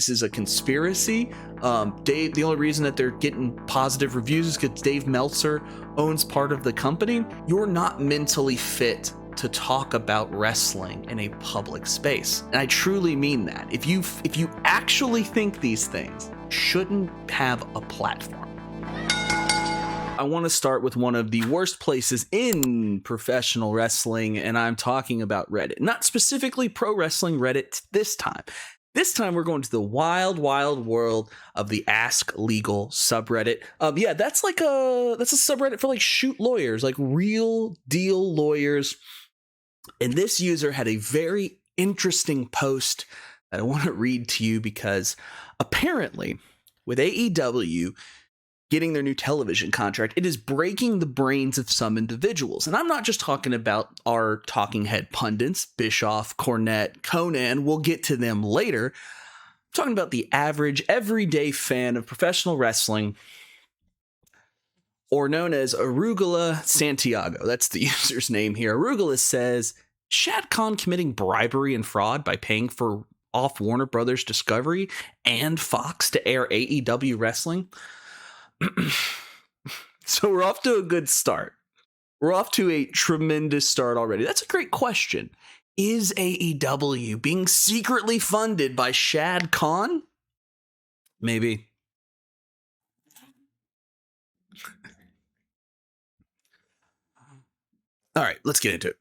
this is a conspiracy. Dave, the only reason that they're getting positive reviews is because Dave Meltzer owns part of the company. You're not mentally fit to talk about wrestling in a public space. And I truly mean that. If you actually think these things, shouldn't have a platform. I want to start with one of the worst places in professional wrestling, and I'm talking about Reddit. Not specifically pro wrestling Reddit this time. This time we're going to the wild, wild world of the Ask Legal subreddit. That's a subreddit for like shoot lawyers, like real deal lawyers. And this user had a very interesting post that I want to read to you because apparently with AEW getting their new television contract, it is breaking the brains of some individuals. And I'm not just talking about our talking head pundits, Bischoff, Cornette, Conan. We'll get to them later. I'm talking about the average, everyday fan of professional wrestling, or known as Arugula Santiago. That's the user's name here. Arugula says, Shad Khan committing bribery and fraud by paying for off Warner Brothers Discovery and Fox to air AEW wrestling. So we're off to a good start. We're off to a tremendous start already. That's a great question. Is AEW being secretly funded by Shad Khan? Maybe. All right, let's get into it.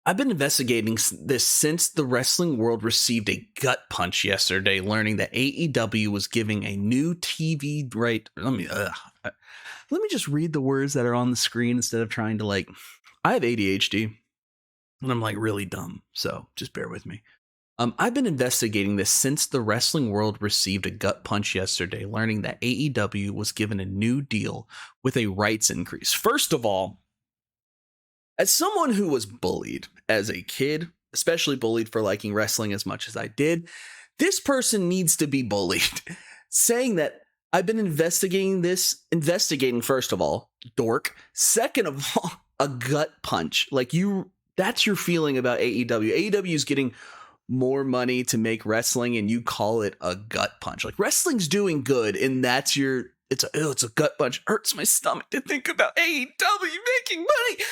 I've been investigating this since the wrestling world received a gut punch yesterday, learning that AEW was giving a new TV right. Let me just read the words that are on the screen instead of trying to I have ADHD and I'm really dumb. So just bear with me. I've been investigating this since the wrestling world received a gut punch yesterday, learning that AEW was given a new deal with a rights increase. First of all, as someone who was bullied as a kid, especially bullied for liking wrestling as much as I did, this person needs to be bullied. Saying that I've been investigating, first of all, dork. Second of all, a gut punch. That's your feeling about AEW. AEW is getting more money to make wrestling and you call it a gut punch. Wrestling's doing good and that's it's a gut punch. Hurts my stomach to think about AEW making money.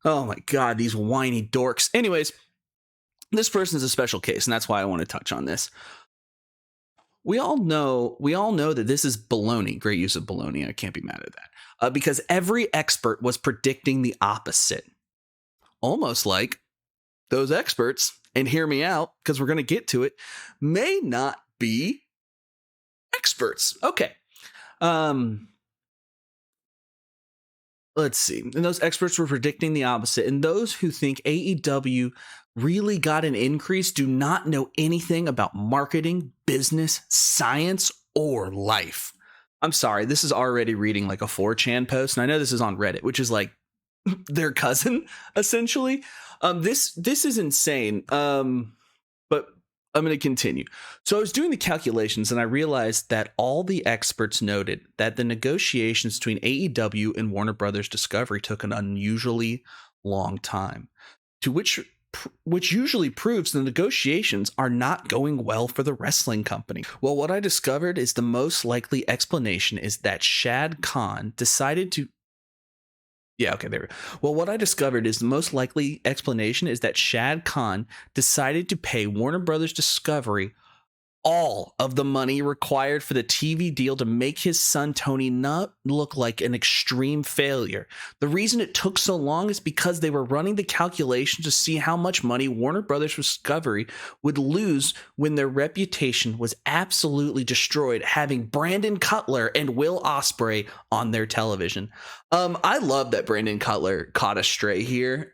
Oh my God, these whiny dorks. Anyways, this person's a special case, and that's why I want to touch on this. We all know that this is baloney. Great use of baloney. I can't be mad at that. Because every expert was predicting the opposite. Almost like those experts, and hear me out, because we're going to get to it, may not be experts. Okay. Let's see. And those experts were predicting the opposite. And those who think AEW really got an increase do not know anything about marketing, business, science, or life. I'm sorry. This is already reading like a 4chan post. And I know this is on Reddit, which is like their cousin, essentially. This is insane. But I'm going to continue. So I was doing the calculations and I realized that all the experts noted that the negotiations between AEW and Warner Brothers Discovery took an unusually long time, to which usually proves the negotiations are not going well for the wrestling company. Well, what I discovered is the most likely explanation is that Shad Khan decided to Well, what I discovered is the most likely explanation is that Shad Khan decided to pay Warner Brothers Discovery all of the money required for the TV deal to make his son Tony not look like an extreme failure. The reason it took so long is because they were running the calculations to see how much money Warner Brothers Discovery would lose when their reputation was absolutely destroyed, having Brandon Cutler and Will Ospreay on their television. I love that Brandon Cutler caught a stray here.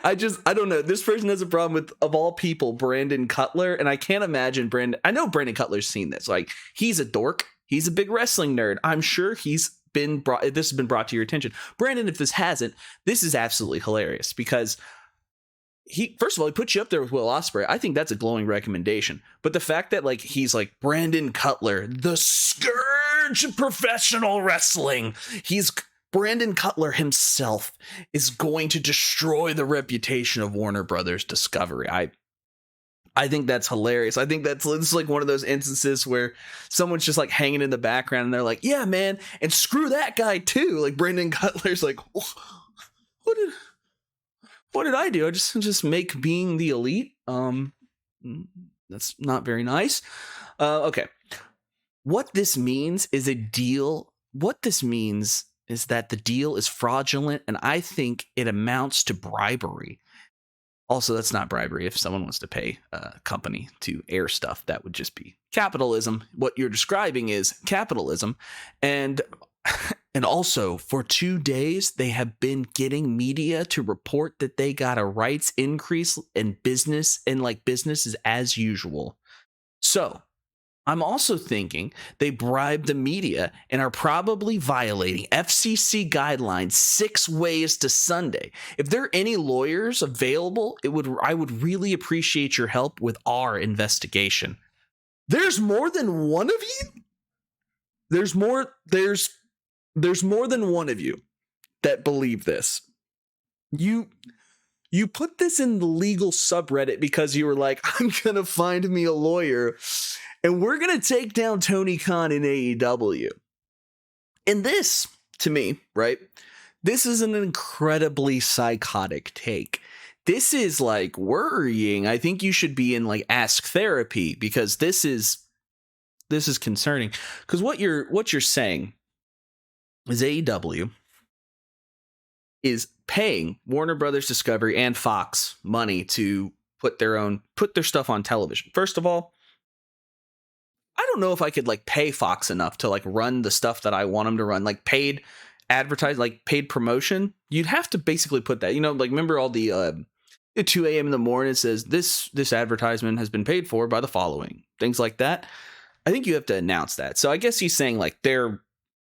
I don't know. This person has a problem with, of all people, Brandon Cutler. And I can't imagine I know Brandon Cutler's seen this. He's a dork. He's a big wrestling nerd. I'm sure this has been brought to your attention. Brandon, if this hasn't, this is absolutely hilarious because first of all, he put you up there with Will Ospreay. I think that's a glowing recommendation. But the fact that he's like Brandon Cutler, the scourge of professional wrestling. Brandon Cutler himself is going to destroy the reputation of Warner Brothers Discovery. I think that's hilarious. I think it's like one of those instances where someone's just like hanging in the background and they're like, yeah, man, and screw that guy too. Like Brandon Cutler's like, what did I do? I just make being the elite. That's not very nice. Okay. What this means is a deal. What this means is that the deal is fraudulent, and I think it amounts to bribery. Also, that's not bribery. If someone wants to pay a company to air stuff, that would just be capitalism. What you're describing is capitalism. And also, for 2 days, they have been getting media to report that they got a rights increase in business, and like business is as usual. So I'm also thinking they bribed the media and are probably violating FCC guidelines 6 ways to Sunday. If there are any lawyers available, I would really appreciate your help with our investigation. There's more than one of you? There's more than one of you that believe this. You put this in the legal subreddit because you were like, I'm going to find me a lawyer and we're going to take down Tony Khan in AEW. And this, to me, right, this is an incredibly psychotic take. This is like worrying. I think you should be in like ask therapy because this is concerning. Because what you're saying is AEW is paying Warner Brothers Discovery and Fox money to put their stuff on television. First of all, I don't know if I could like pay Fox enough to like run the stuff that I want them to run, like paid advertise, like paid promotion. You'd have to basically put that, like remember all the at 2 a.m. in the morning, it says this advertisement has been paid for by the following, things like that. I think you have to announce that. So I guess he's saying like they're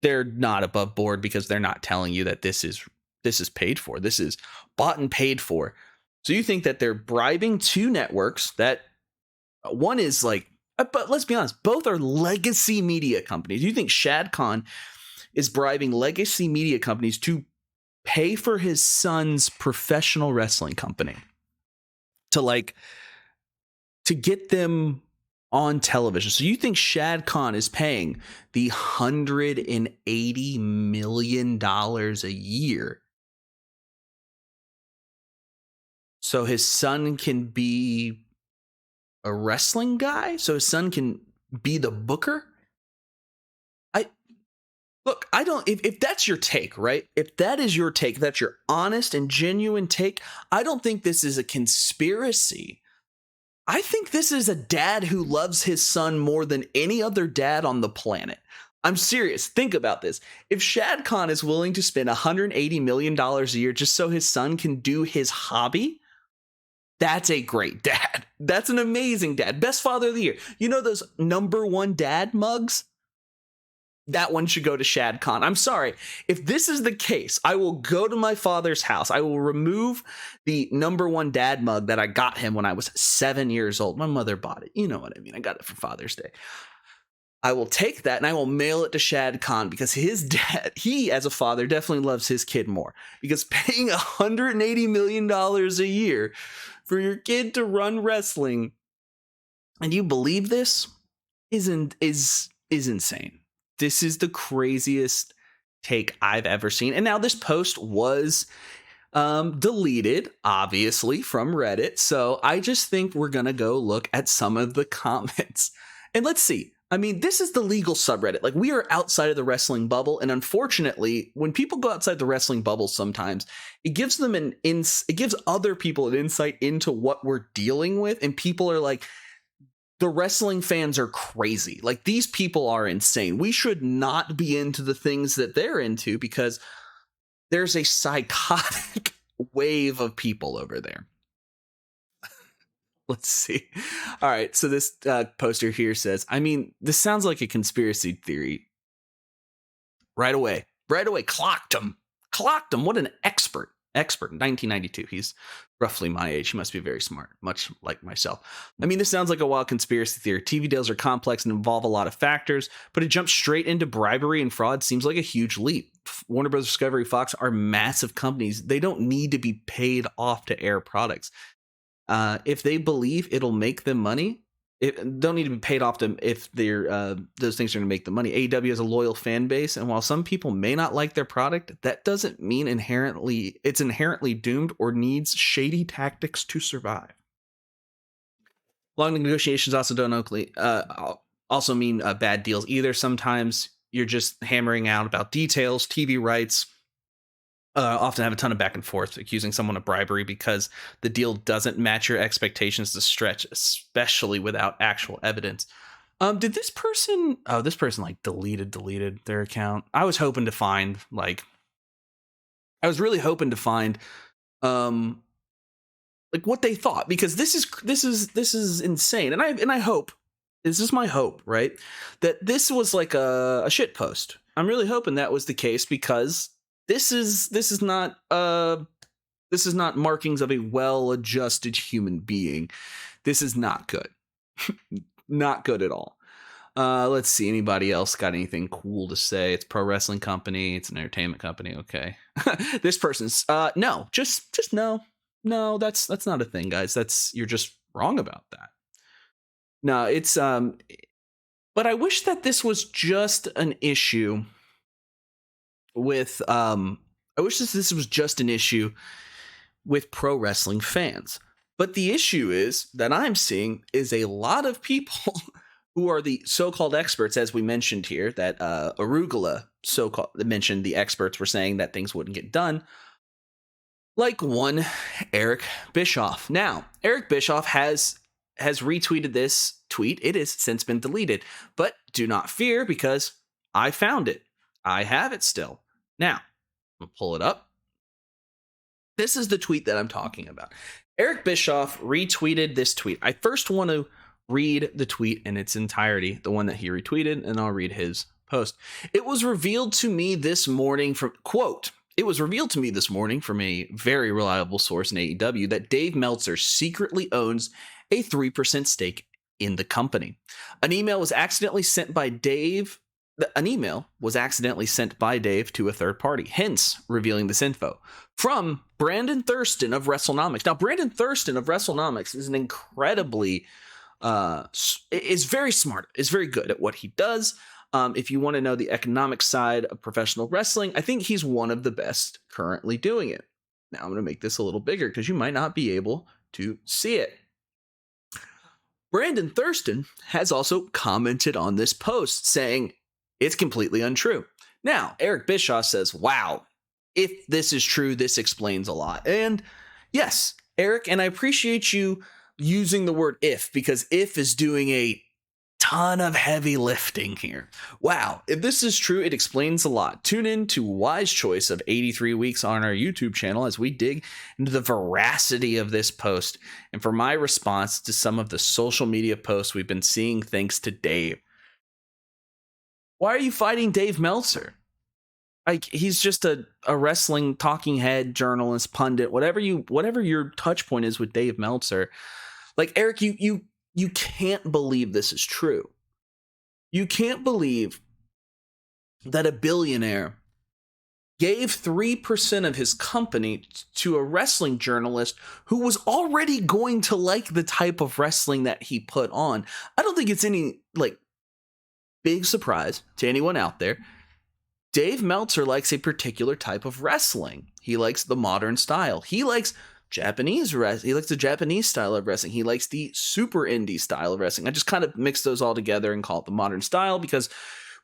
not above board because they're not telling you that this is paid for. This is bought and paid for. So you think that they're bribing 2 networks that one is like, but let's be honest, both are legacy media companies. You think Shad Khan is bribing legacy media companies to pay for his son's professional wrestling company to get them on television. So you think Shad Khan is paying the $180 million a year so his son can be a wrestling guy? So his son can be the booker? If that's your take, right? If that is your take, that's your honest and genuine take, I don't think this is a conspiracy. I think this is a dad who loves his son more than any other dad on the planet. I'm serious. Think about this. If Shad Khan is willing to spend $180 million a year just so his son can do his hobby, that's a great dad. That's an amazing dad. Best father of the year. You know those #1 dad mugs? That one should go to Shad Khan. I'm sorry. If this is the case, I will go to my father's house. I will remove the #1 dad mug that I got him when I was 7 years old. My mother bought it. You know what I mean? I got it for Father's Day. I will take that and I will mail it to Shad Khan because his dad, he as a father definitely loves his kid more, because paying $180 million a year for your kid to run wrestling, and you believe this, is insane. This is the craziest take I've ever seen. And now this post was deleted, obviously, from Reddit. So I just think we're going to go look at some of the comments. And let's see. I mean, this is the legal subreddit. Like, we are outside of the wrestling bubble. And unfortunately, when people go outside the wrestling bubble sometimes, it gives them it gives other people an insight into what we're dealing with. And people are like, the wrestling fans are crazy. Like, these people are insane. We should not be into the things that they're into because there's a psychotic wave of people over there. Let's see. All right. So this poster here says, I mean, this sounds like a conspiracy theory. Right away. Clocked him. What an expert. 1992. He's roughly my age. He must be very smart, much like myself. I mean, this sounds like a wild conspiracy theory. TV deals are complex and involve a lot of factors, but it jumps straight into bribery and fraud seems like a huge leap. Warner Bros. Discovery, Fox are massive companies. They don't need to be paid off to air products. If they believe it'll make them money, it don't need to be paid off them if they're those things are going to make them money. AEW has a loyal fan base, and while some people may not like their product, that doesn't mean it's inherently doomed or needs shady tactics to survive. Long negotiations also mean bad deals either. Sometimes you're just hammering out about details, TV rights. Often have a ton of back and forth, accusing someone of bribery because the deal doesn't match your expectations to stretch, especially without actual evidence. Did this person? Oh, this person like deleted their account. I was hoping to find what they thought, because this is insane, and I hope, this is my hope, right, that this was like a shit post. I'm really hoping that was the case, because this is not markings of a well-adjusted human being. This is not good. Not good at all. Let's see. Anybody else got anything cool to say? It's a pro wrestling company. It's an entertainment company. Okay. This person's no, just no. No, that's not a thing, guys. You're just wrong about that. No, it's but I wish that this was just an issue with this was just an issue with pro wrestling fans. But the issue is that I'm seeing is a lot of people who are the so-called experts, as we mentioned here, that Arugula mentioned the experts were saying that things wouldn't get done. Like one Eric Bischoff. Now, Eric Bischoff has retweeted this tweet. It has since been deleted, but do not fear, because I found it. I have it still. Now, I'll pull it up. This is the tweet that I'm talking about. Eric Bischoff retweeted this tweet. I first want to read the tweet in its entirety, the one that he retweeted, and I'll read his post. It was revealed to me this morning from, quote, "It was revealed to me this morning from a very reliable source in AEW that Dave Meltzer secretly owns a 3% stake in the company. An email was accidentally sent by Dave to a third party, hence revealing this info. From Brandon Thurston of WrestleNomics." Now, Brandon Thurston of WrestleNomics is an incredibly, is very smart, is very good at what he does. If you want to know the economic side of professional wrestling, I think he's one of the best currently doing it. Now, I'm going to make this a little bigger because you might not be able to see it. Brandon Thurston has also commented on this post saying it's completely untrue. Now, Eric Bischoff says, wow, if this is true, this explains a lot. And yes, Eric, and I appreciate you using the word if, because if is doing a ton of heavy lifting here. Wow, if this is true, it explains a lot. Tune in to Wise Choice of 83 Weeks on our YouTube channel as we dig into the veracity of this post and for my response to some of the social media posts we've been seeing thanks to Dave. Why are you fighting Dave Meltzer? Like, he's just a wrestling talking head, journalist, pundit, whatever your touch point is with Dave Meltzer. Like, Eric, you can't believe this is true. You can't believe that a billionaire gave 3% of his company to a wrestling journalist who was already going to like the type of wrestling that he put on. I don't think it's any, big surprise to anyone out there. Dave Meltzer likes a particular type of wrestling. He likes the modern style. He likes Japanese wrestling. He likes the Japanese style of wrestling. He likes the super indie style of wrestling. I just kind of mix those all together and call it the modern style because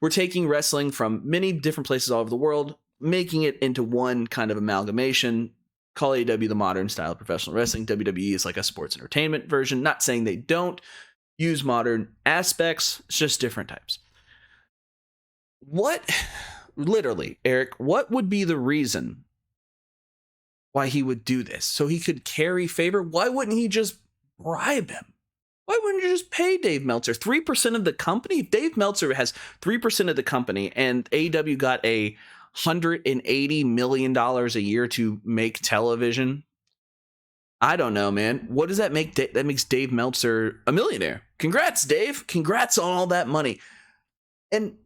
we're taking wrestling from many different places all over the world, making it into one kind of amalgamation. Call AEW the modern style of professional wrestling. WWE is like a sports entertainment version. Not saying they don't use modern aspects. It's just different types. Literally, Eric, what would be the reason why he would do this? So he could carry favor? Why wouldn't he just bribe him? Why wouldn't you just pay Dave Meltzer 3% of the company? If Dave Meltzer has 3% of the company and AEW got $180 million a year to make television, I don't know, man. What does that make? That makes Dave Meltzer a millionaire. Congrats, Dave. Congrats on all that money. And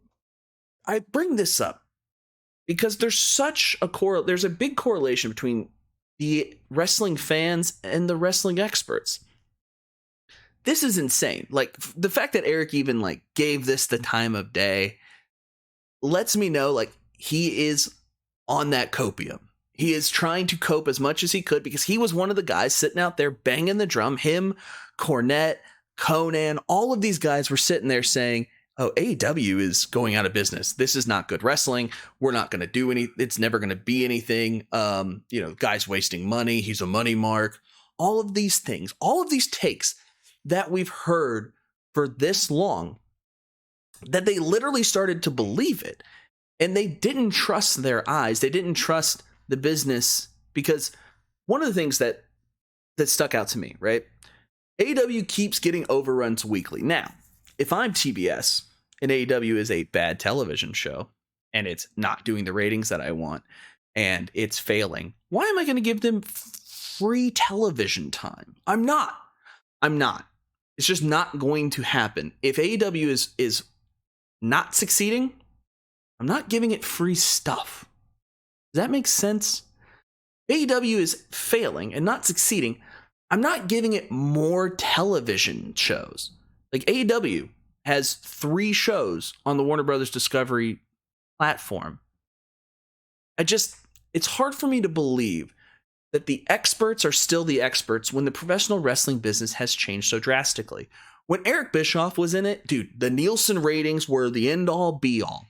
I bring this up because there's a big correlation between the wrestling fans and the wrestling experts. This is insane. Like, the fact that Eric even like gave this the time of day lets me know like he is on that copium. He is trying to cope as much as he could because he was one of the guys sitting out there banging the drum. Him, Cornette, Conan, all of these guys were sitting there saying, oh, AEW is going out of business. This is not good wrestling. We're not going to do any. It's never going to be anything. Guy's wasting money. He's a money mark. All of these things, all of these takes that we've heard for this long, that they literally started to believe it. And they didn't trust their eyes. They didn't trust the business, because one of the things that stuck out to me, right? AEW keeps getting overruns weekly. Now, if I'm TBS and AEW is a bad television show and it's not doing the ratings that I want and it's failing, why am I going to give them free television time? I'm not. It's just not going to happen. If AEW is not succeeding, I'm not giving it free stuff. Does that make sense? AEW is failing and not succeeding. I'm not giving it more television shows. Like, AEW has 3 shows on the Warner Brothers Discovery platform. It's hard for me to believe that the experts are still the experts when the professional wrestling business has changed so drastically. When Eric Bischoff was in it, dude, the Nielsen ratings were the end all be all.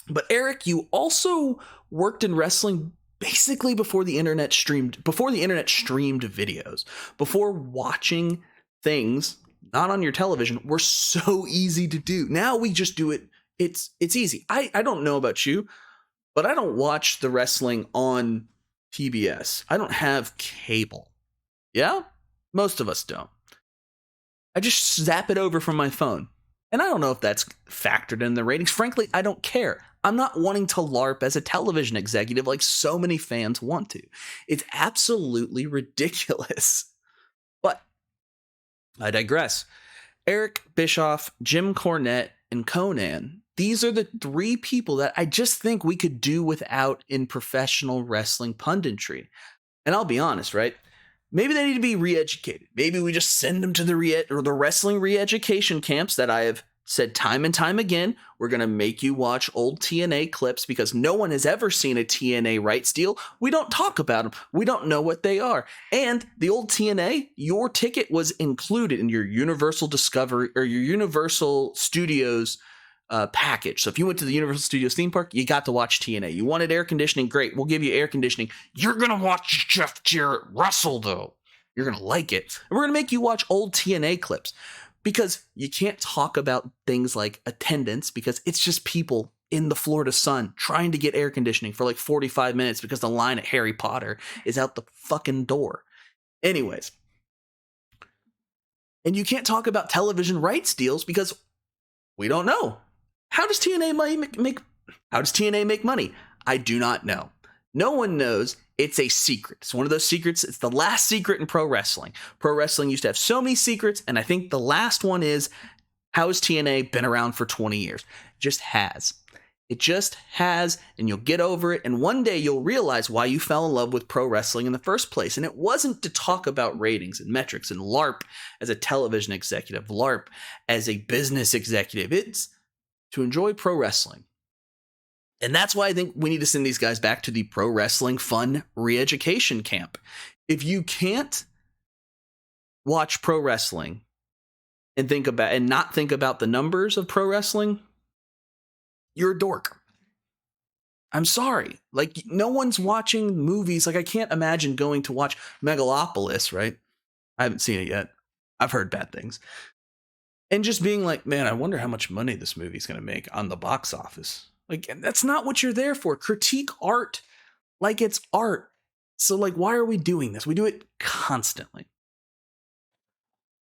But Eric, you also worked in wrestling basically before the internet streamed videos, before watching things not on your television were so easy to do. Now we just do it. It's easy. I don't know about you, but I don't watch the wrestling on TBS. I don't have cable. Yeah? Most of us don't. I just zap it over from my phone. And I don't know if that's factored in the ratings. Frankly, I don't care. I'm not wanting to LARP as a television executive like so many fans want to. It's absolutely ridiculous. But I digress. Eric Bischoff, Jim Cornette, and Conan. These are the 3 people that I just think we could do without in professional wrestling punditry. And I'll be honest, right? Maybe they need to be re-educated. Maybe we just send them to the wrestling re-education camps that I have said time and time again. We're going to make you watch old TNA clips because no one has ever seen a TNA rights deal. We don't talk about them. We don't know what they are. And the old TNA, your ticket was included in your Universal Discovery or your Universal Studios package. So if you went to the Universal Studios theme park, you got to watch TNA. You wanted air conditioning? Great. We'll give you air conditioning. You're going to watch Jeff Jarrett wrestle, though. You're going to like it. And we're going to make you watch old TNA clips because you can't talk about things like attendance because it's just people in the Florida sun trying to get air conditioning for like 45 minutes because the line at Harry Potter is out the fucking door. Anyways. And you can't talk about television rights deals because we don't know. How does TNA make money? I do not know. No one knows. It's a secret. It's one of those secrets. It's the last secret in pro wrestling. Pro wrestling used to have so many secrets, and I think the last one is, how has TNA been around for 20 years? It just has. It just has, and you'll get over it, and one day you'll realize why you fell in love with pro wrestling in the first place. And it wasn't to talk about ratings and metrics and LARP as a television executive, LARP as a business executive. It's to enjoy pro wrestling. And that's why I think we need to send these guys back to the pro wrestling fun re-education camp. If you can't watch pro wrestling and not think about the numbers of pro wrestling, you're a dork. I'm sorry. Like, no one's watching movies. Like, I can't imagine going to watch Megalopolis, right? I haven't seen it yet. I've heard bad things. And just being like, man, I wonder how much money this movie's going to make on the box office. Like, that's not what you're there for. Critique art like it's art. So, like, why are we doing this? We do it constantly.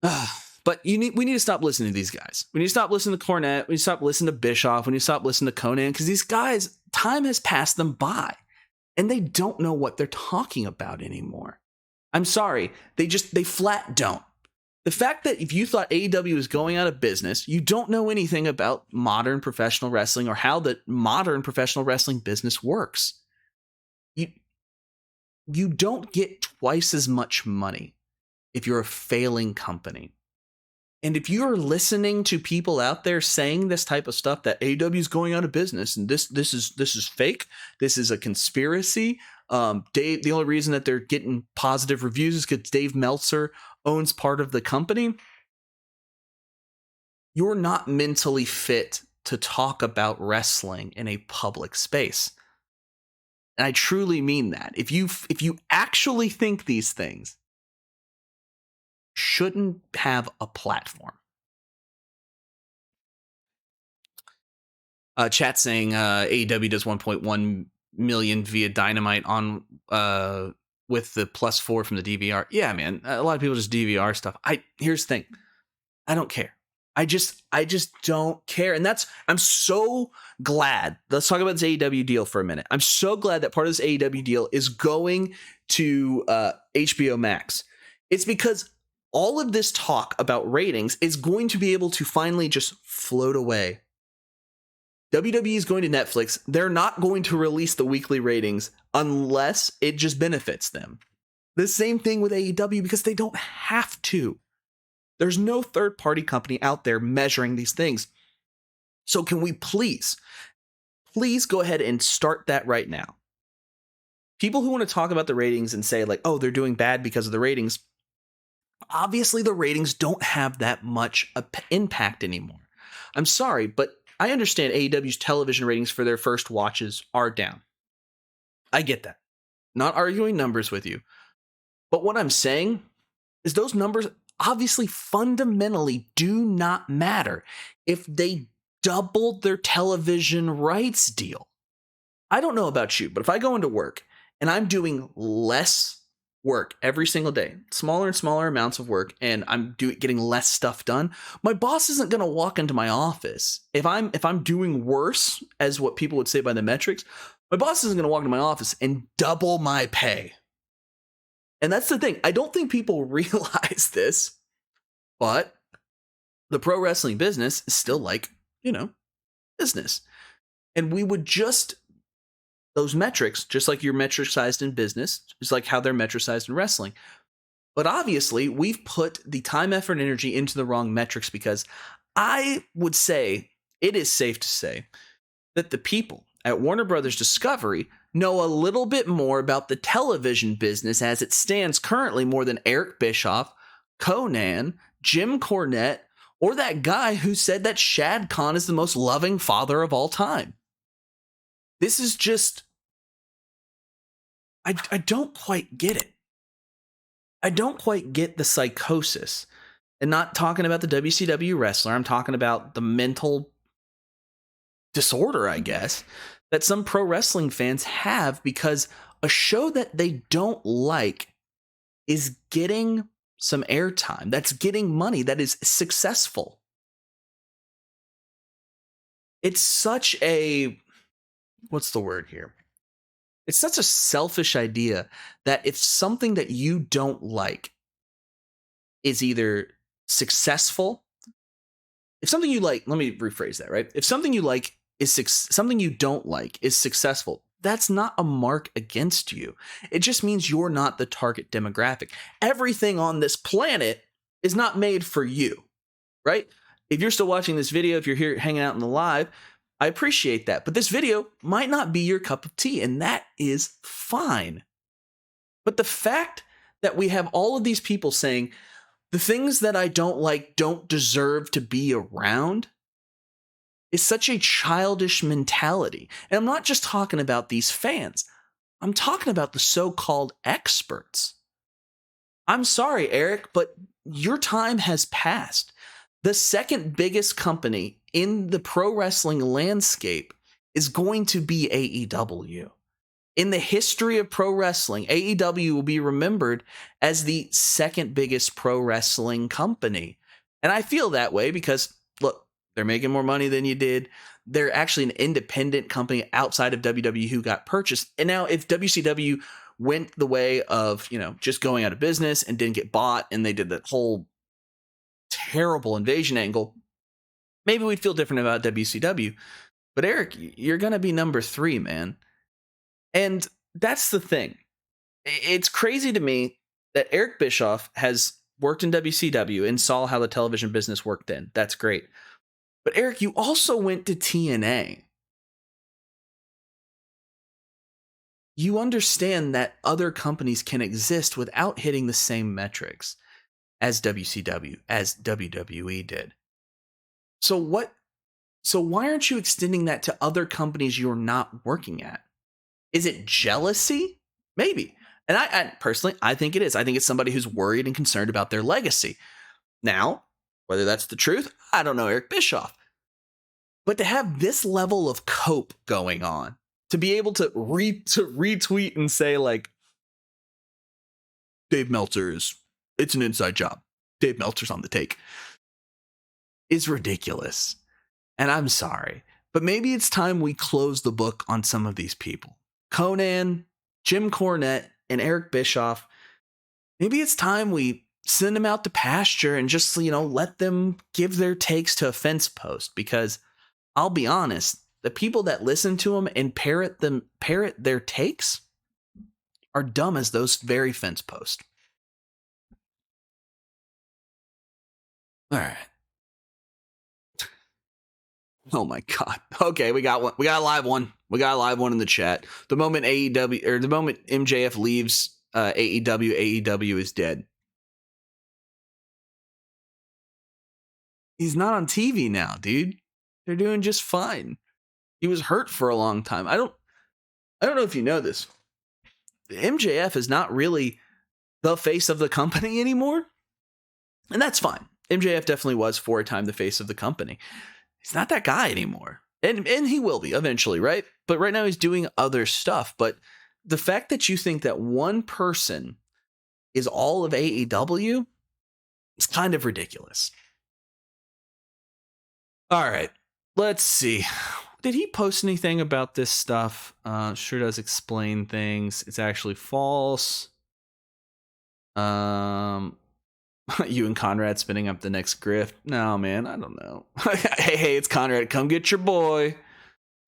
But we need to stop listening to these guys. We need to stop listening to Cornette. We need to stop listening to Bischoff. We need to stop listening to Conan, because these guys, time has passed them by and they don't know what they're talking about anymore. I'm sorry. They flat don't. The fact that if you thought AEW was going out of business, you don't know anything about modern professional wrestling or how the modern professional wrestling business works. you don't get twice as much money if you're a failing company. And if you're listening to people out there saying this type of stuff, that AEW is going out of business and this is fake, this is a conspiracy. Dave, the only reason that they're getting positive reviews is because Dave Meltzer owns part of the company. You're not mentally fit to talk about wrestling in a public space. And I truly mean that. If you actually think these things, shouldn't have a platform. Chat saying AEW does 1.1 million via Dynamite on with the +4 from the DVR. Yeah, man, a lot of people just DVR stuff. Here's the thing, I don't care. I just don't care, and I'm so glad. Let's talk about this AEW deal for a minute. I'm so glad that part of this AEW deal is going to HBO Max. It's because all of this talk about ratings is going to be able to finally just float away. WWE is going to Netflix. They're not going to release the weekly ratings unless it just benefits them. The same thing with AEW, because they don't have to. There's no third-party company out there measuring these things. So can we please go ahead and start that right now? People who want to talk about the ratings and say like, oh, they're doing bad because of the ratings. Obviously, the ratings don't have that much impact anymore. I'm sorry, but I understand AEW's television ratings for their first watches are down. I get that. Not arguing numbers with you. But what I'm saying is those numbers obviously fundamentally do not matter if they doubled their television rights deal. I don't know about you, but if I go into work and I'm doing less work every single day, smaller and smaller amounts of work, and I'm getting less stuff done, my boss isn't going to walk into my office. If I'm doing worse, as what people would say by the metrics, my boss isn't going to walk into my office and double my pay. And that's the thing. I don't think people realize this, but the pro wrestling business is still like, business. And we would just, those metrics, just like you're metricized in business, just like how they're metricized in wrestling. But obviously, we've put the time, effort, and energy into the wrong metrics, because I would say it is safe to say that the people at Warner Brothers Discovery know a little bit more about the television business as it stands currently more than Eric Bischoff, Conan, Jim Cornette, or that guy who said that Shad Khan is the most loving father of all time. This is just, I don't quite get it. I don't quite get the psychosis. And not talking about the WCW wrestler, I'm talking about the mental disorder, I guess, that some pro wrestling fans have, because a show that they don't like is getting some airtime, that's getting money, that is successful. It's such a, what's the word here? It's such a selfish idea that if something that you don't like is either successful, if something you like, let me rephrase that, right? If something you like is something you don't like is successful, that's not a mark against you. It just means you're not the target demographic. Everything on this planet is not made for you, right? If you're still watching this video, if you're here hanging out in the live, I appreciate that. But this video might not be your cup of tea, and that is fine. But the fact that we have all of these people saying the things that I don't like don't deserve to be around is such a childish mentality. And I'm not just talking about these fans. I'm talking about the so-called experts. I'm sorry, Eric, but your time has passed. The second biggest company in the pro wrestling landscape is going to be AEW. In the history of pro wrestling, AEW will be remembered as the second biggest pro wrestling company. And I feel that way because, look, they're making more money than you did. They're actually an independent company outside of WWE who got purchased. And now if WCW went the way of, just going out of business and didn't get bought, and they did that whole terrible invasion angle, maybe we'd feel different about WCW. But Eric, you're going to be number 3, man. And that's the thing. It's crazy to me that Eric Bischoff has worked in WCW and saw how the television business worked then. That's great. But Eric, you also went to TNA. You understand that other companies can exist without hitting the same metrics as WCW, as WWE did. So why aren't you extending that to other companies you're not working at? Is it jealousy? Maybe. And I personally, I think it is. I think it's somebody who's worried and concerned about their legacy. Now, whether that's the truth, I don't know, Eric Bischoff. But to have this level of cope going on, to be able to retweet and say like, Dave Meltzer's, it's an inside job. Dave Meltzer's on the take, is ridiculous. And I'm sorry, but maybe it's time we close the book on some of these people. Conan, Jim Cornette, and Eric Bischoff. Maybe it's time we send them out to pasture and just, let them give their takes to a fence post, because I'll be honest, the people that listen to them and parrot their takes are dumb as those very fence posts. All right. Oh my God. Okay, we got one. We got a live one. We got a live one in the chat. The moment MJF leaves AEW is dead. He's not on TV now, dude. They're doing just fine. He was hurt for a long time. I don't know if you know this. MJF is not really the face of the company anymore. And that's fine. MJF definitely was for a time the face of the company. He's not that guy anymore. And he will be eventually, right? But right now he's doing other stuff. But the fact that you think that one person is all of AEW is kind of ridiculous. All right, let's see. Did he post anything about this stuff? Sure does explain things. It's actually false. You and Conrad spinning up the next grift. No, man, I don't know. hey, it's Conrad. Come get your boy.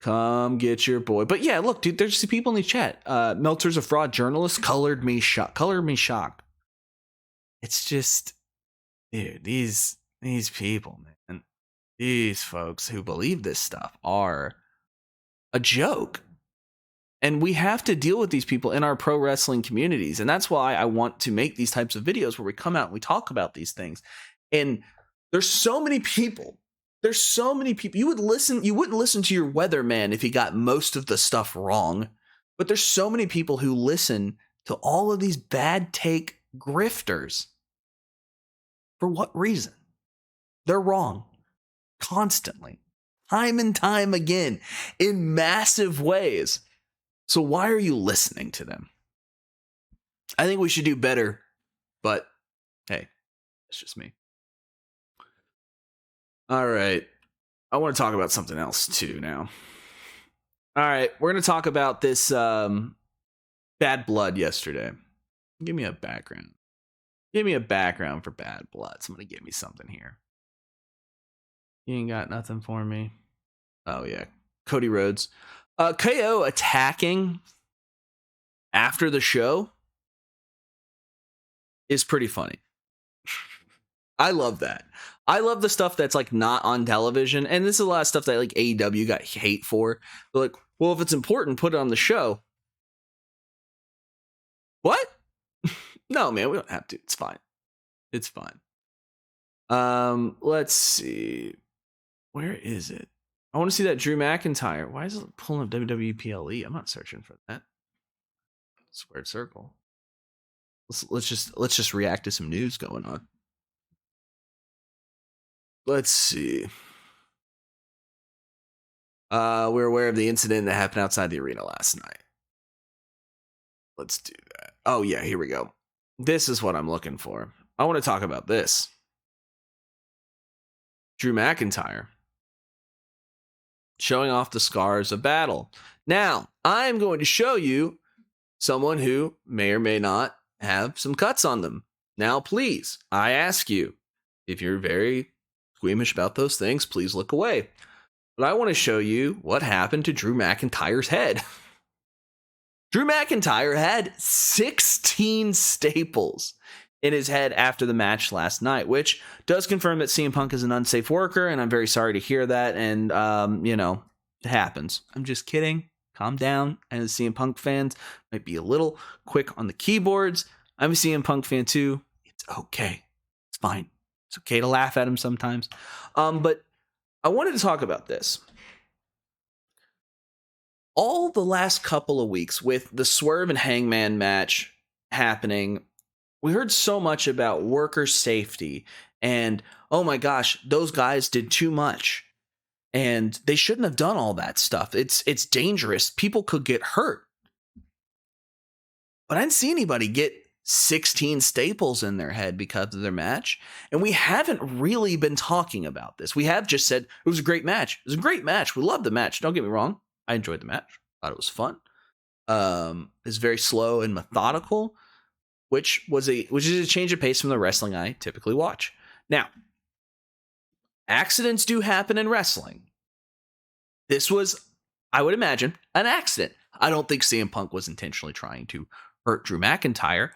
Come get your boy. But yeah, look, dude, there's people in the chat. Meltzer's a fraud journalist. Colored me shocked. It's just, dude, these people, man. These folks who believe this stuff are a joke. And we have to deal with these people in our pro wrestling communities. And that's why I want to make these types of videos where we come out and we talk about these things. And there's so many people. You wouldn't listen to your weatherman if he got most of the stuff wrong. But there's so many people who listen to all of these bad take grifters. For what reason? They're wrong. Constantly. Time and time again. In massive ways. So why are you listening to them? I think we should do better, but hey, it's just me. All right. I want to talk about something else too now. All right. We're going to talk about this Bad Blood yesterday. Give me a background. Give me a background for Bad Blood. Somebody give me something here. You ain't got nothing for me. Oh, yeah. Cody Rhodes. KO attacking after the show is pretty funny. I love that. I love the stuff that's like not on television. And this is a lot of stuff that like AEW got hate for. They're like, well, if it's important, put it on the show. What? No, man, we don't have to. It's fine. It's fine. Let's see. Where is it? I want to see that Drew McIntyre. Why is it pulling up WWE PLE? I'm not searching for that. Squared circle. Let's just react to some news going on. Let's see. We're aware of the incident that happened outside the arena last night. Let's do that. Oh yeah, here we go. This is what I'm looking for. I want to talk about this. Drew McIntyre showing off the scars of battle. Now, I'm going to show you someone who may or may not have some cuts on them. Now, please, I ask you, if you're very squeamish about those things, please look away. But I want to show you what happened to Drew McIntyre's head. Drew McIntyre had 16 staples in his head after the match last night, which does confirm that CM Punk is an unsafe worker, and I'm very sorry to hear that. And, it happens. I'm just kidding. Calm down. And as CM Punk fans might be a little quick on the keyboards. I'm a CM Punk fan too. It's okay. It's fine. It's okay to laugh at him sometimes. But I wanted to talk about this. All the last couple of weeks with the Swerve and Hangman match happening, we heard so much about worker safety and, oh my gosh, those guys did too much and they shouldn't have done all that stuff. It's dangerous. People could get hurt. But I didn't see anybody get 16 staples in their head because of their match. And we haven't really been talking about this. We have just said it was a great match. It was a great match. We loved the match. Don't get me wrong. I enjoyed the match. Thought it was fun. It's very slow and methodical, which is a change of pace from the wrestling I typically watch. Now, accidents do happen in wrestling. This was, I would imagine, an accident. I don't think CM Punk was intentionally trying to hurt Drew McIntyre,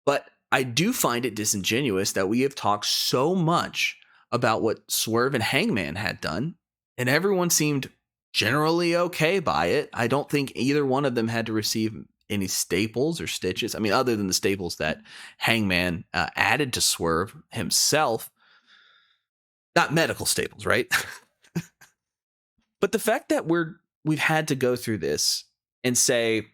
but I do find it disingenuous that we have talked so much about what Swerve and Hangman had done, and everyone seemed generally okay by it. I don't think either one of them had to receive any staples or stitches. I mean, other than the staples that Hangman added to Swerve himself. Not medical staples, right? But the fact that we've had to go through this and say,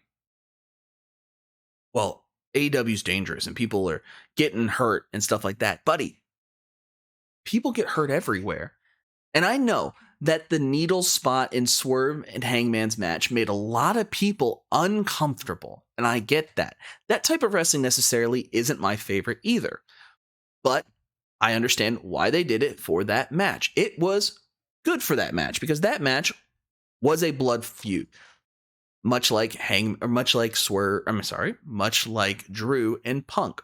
well, AEW's dangerous and people are getting hurt and stuff like that. Buddy, people get hurt everywhere. And I know that the needle spot in Swerve and Hangman's match made a lot of people uncomfortable. And I get that. That type of wrestling necessarily isn't my favorite either. But I understand why they did it for that match. It was good for that match because that match was a blood feud. Much like Drew and Punk.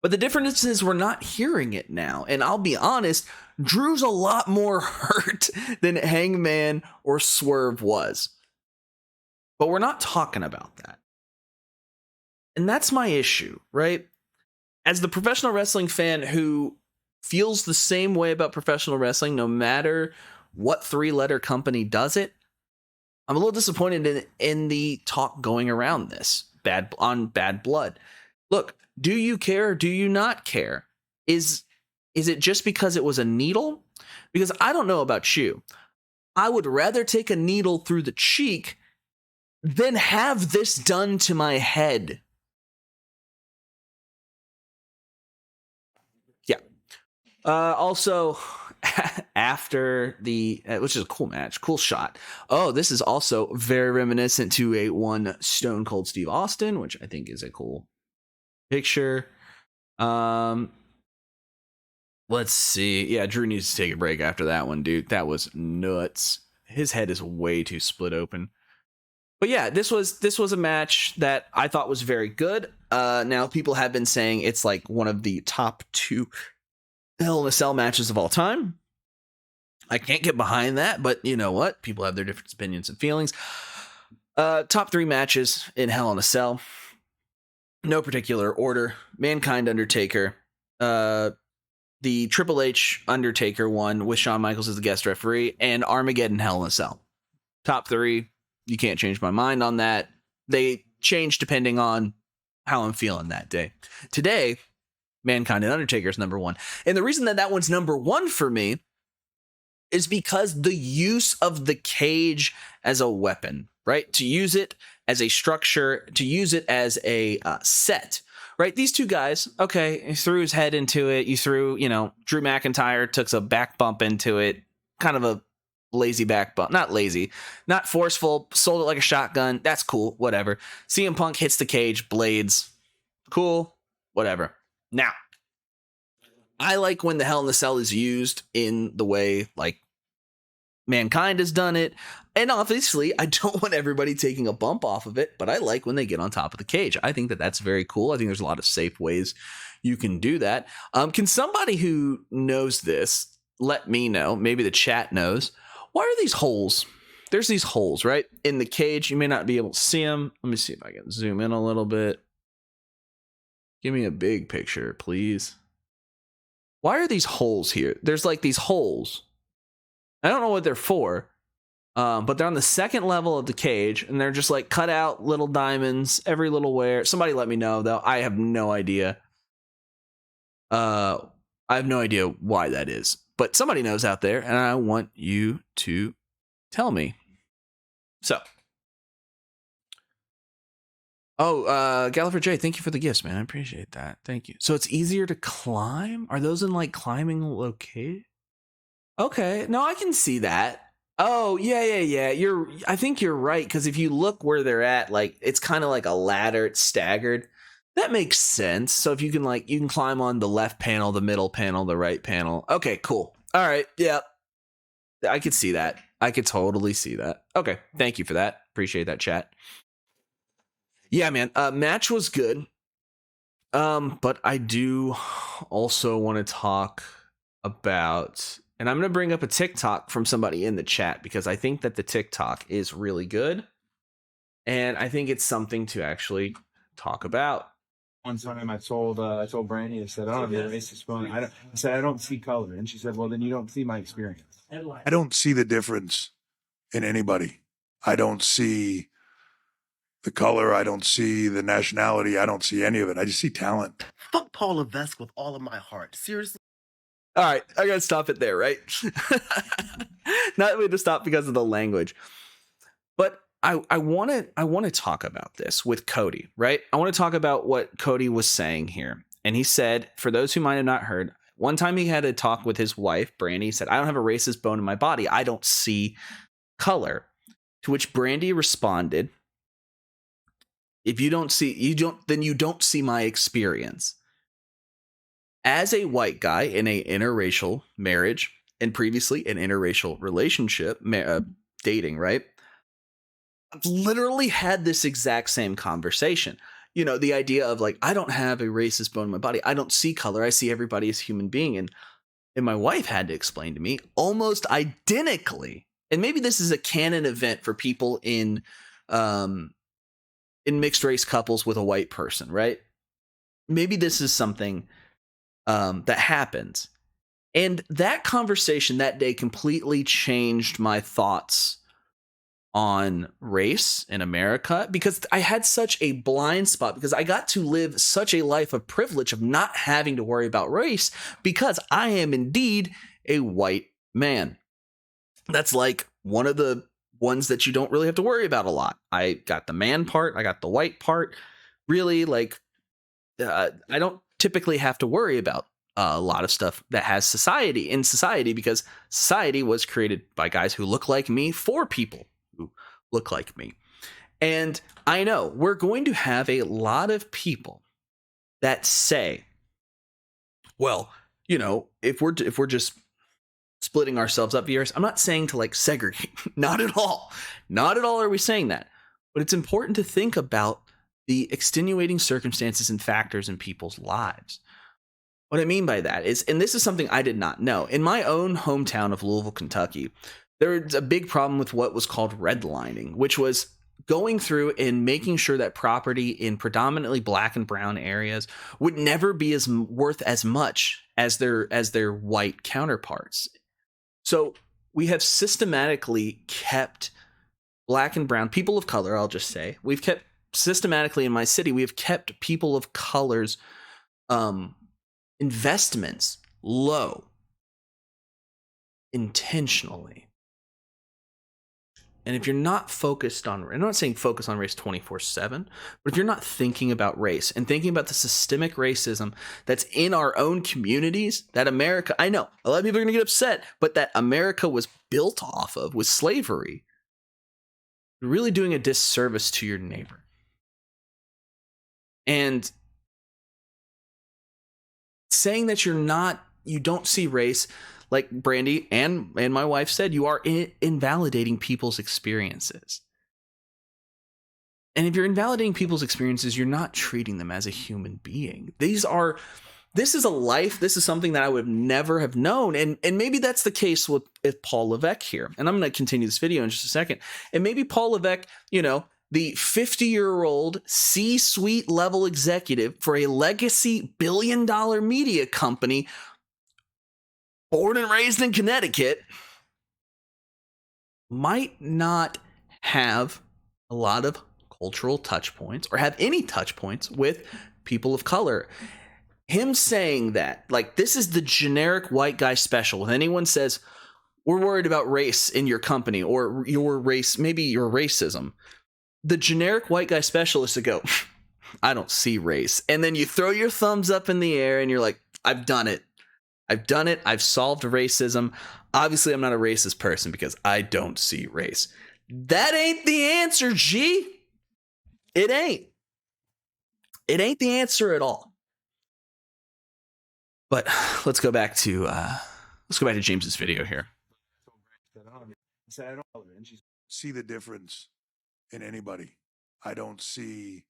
But the difference is we're not hearing it now. And I'll be honest, Drew's a lot more hurt than Hangman or Swerve was. But we're not talking about that. And that's my issue, right? As the professional wrestling fan who feels the same way about professional wrestling, no matter what 3-letter company does it, I'm a little disappointed in the talk going around this on Bad Blood. Look, do you care or do you not care? Is it just because it was a needle? Because I don't know about you. I would rather take a needle through the cheek than have this done to my head. Yeah. Also, after which is a cool match, cool shot. Oh, this is also very reminiscent to a one Stone Cold Steve Austin, which I think is a cool picture. Let's see. Yeah, Drew needs to take a break after that one, dude. That was nuts. His head is way too split open. But yeah, this was a match that I thought was very good. Now people have been saying it's like one of the top 2 Hell in a Cell matches of all time. I can't get behind that, but you know what? People have their different opinions and feelings. Top 3 matches in Hell in a Cell. No particular order. Mankind Undertaker. The Triple H Undertaker one with Shawn Michaels as the guest referee, and Armageddon Hell in a Cell. Top 3. You can't change my mind on that. They change depending on how I'm feeling that day. Today, Mankind and Undertaker is number 1. And the reason that one's number 1 for me is because the use of the cage as a weapon, right? To use it as a structure, to use it as a set, right? These two guys, okay, he threw his head into it. You threw, Drew McIntyre took a back bump into it, kind of a lazy back bump. Not lazy, not forceful, sold it like a shotgun. That's cool, whatever. CM Punk hits the cage, blades. Cool, whatever. Now, I like when the Hell in the Cell is used in the way like Mankind has done it. And obviously, I don't want everybody taking a bump off of it, but I like when they get on top of the cage. I think that that's very cool. I think there's a lot of safe ways you can do that. Can somebody who knows this let me know? Maybe the chat knows. Why are these holes there's these holes, right? In the cage. You may not be able to see them. Let me see if I can zoom in a little bit. Give me a big picture, please. Why are these holes here? There's like these holes. I don't know what they're for, but they're on the second level of the cage, and they're just like cut out little diamonds every little wear. Somebody let me know, though. I have no idea. I have no idea why that is, but somebody knows out there, and I want you to tell me. So, Galliford J, thank you for the gifts, man. I appreciate that. Thank you. So it's easier to climb? Are those in like climbing location? Okay, no, I can see that. Oh, yeah. I think you're right, because if you look where they're at, like it's kind of like a ladder, it's staggered. That makes sense. So if you can climb on the left panel, the middle panel, the right panel. Okay, cool. All right, yeah. I could see that. I could totally see that. Okay, thank you for that. Appreciate that, chat. Yeah, man. Match was good. But I do also want to talk about, and I'm going to bring up a TikTok from somebody in the chat, because I think that the TikTok is really good. And I think it's something to actually talk about. One time I told Brandy, I said, "Oh, you're a racist bone." I said, "I don't see color," and she said, "Well, then you don't see my experience." I don't see the difference in anybody. I don't see the color. I don't see the nationality. I don't see any of it. I just see talent. Fuck Paul Levesque with all of my heart. Seriously. All right, I gotta stop it there, right? Not really to stop because of the language, but I want to talk about this with Cody, right? I want to talk about what Cody was saying here. And he said, for those who might have not heard, one time he had a talk with his wife, Brandy. He said, "I don't have a racist bone in my body. I don't see color." To which Brandy responded, "If you don't see, then you don't see my experience." As a white guy in a interracial marriage, and previously an interracial relationship, dating, right? I've literally had this exact same conversation. You know, the idea of like, I don't have a racist bone in my body. I don't see color. I see everybody as human being. And my wife had to explain to me almost identically. And maybe this is a canon event for people in mixed race couples with a white person, right? Maybe this is something that happens. And that conversation that day completely changed my thoughts on race in America, because I had such a blind spot, because I got to live such a life of privilege of not having to worry about race, because I am indeed a white man. That's like one of the ones that you don't really have to worry about a lot. I got the man part, I got the white part. Really, like, I don't typically have to worry about a lot of stuff that has society, because society was created by guys who look like me for people who look like me. And I know we're going to have a lot of people that say, well, you know, if we're just splitting ourselves up here, I'm not saying to like segregate. Not at all are we saying that. But it's important to think about the extenuating circumstances and factors in people's lives. What I mean by that is, and this is something I did not know, in my own hometown of Louisville, Kentucky, there was a big problem with what was called redlining, which was going through and making sure that property in predominantly black and brown areas would never be as worth as much as their white counterparts. So we have systematically kept black and brown people of color, I'll just say, we've kept systematically in my city, we have kept people of color's investments low intentionally. And if you're not focused on, I'm not saying focus on race 24/7, but if you're not thinking about race and thinking about the systemic racism that's in our own communities, that America, I know a lot of people are going to get upset, but that America was built off of with slavery, you're really doing a disservice to your neighbor. And saying that you don't see race, like Brandy and my wife said, you are invalidating people's experiences. And if you're invalidating people's experiences, you're not treating them as a human being. These are this is a life. This is something that I would never have known. And maybe that's the case with Paul Levesque here. And I'm going to continue this video in just a second. And maybe Paul Levesque, the 50-year-old C-suite level executive for a legacy billion-dollar media company, born and raised in Connecticut, might not have a lot of cultural touch points or have any touch points with people of color. Him saying that, like, this is the generic white guy special. When anyone says, we're worried about race in your company or your race, maybe your racism, the generic white guy specialist to go, I don't see race. And then you throw your thumbs up in the air and you're like, I've done it. I've done it. I've solved racism. Obviously, I'm not a racist person because I don't see race. That ain't the answer, G. It ain't. It ain't the answer at all. But let's go back to James's video here. See the difference in anybody. I don't see